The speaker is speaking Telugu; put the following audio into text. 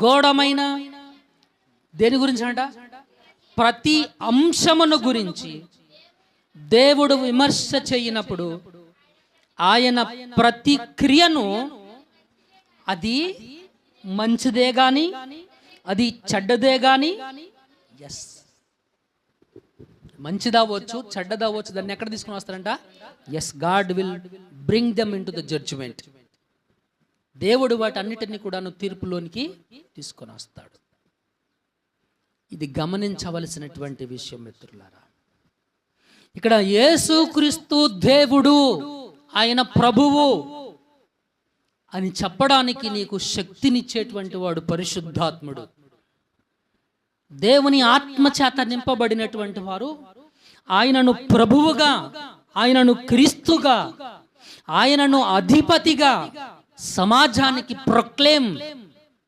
గోడమైన దేని గురించి అంట? ప్రతి అంశమును గురించి దేవుడు విమర్శ చేయనప్పుడు ఆయన ప్రతి క్రియను అది మంచిదే గాని అది చెడ్డదే గాని, ఎస్, మంచిదవచ్చు చెడ్డదవచ్చు, దాన్ని ఎక్కడ తీసుకుని వస్తారంట? Yes, God will bring them into the judgement. దేవుడు వాటన్నిటిని కూడాను తీర్పులోనికి తీసుకొని వస్తాడు. ఇది గమనించవలసినటువంటి విషయం మిత్రులారా. ఇక్కడ యేసుక్రీస్తు దేవుడు, ఆయన ప్రభువు అని చెప్పడానికి నీకు శక్తినిచ్చేటువంటి వాడు పరిశుద్ధాత్ముడు. దేవుని ఆత్మచేత నింపబడినటువంటి వారు ఆయనను ప్రభువుగా, ఆయనను క్రీస్తుగా, ఆయనను అధిపతిగా సమాజానికి ప్రొక్లెయిమ్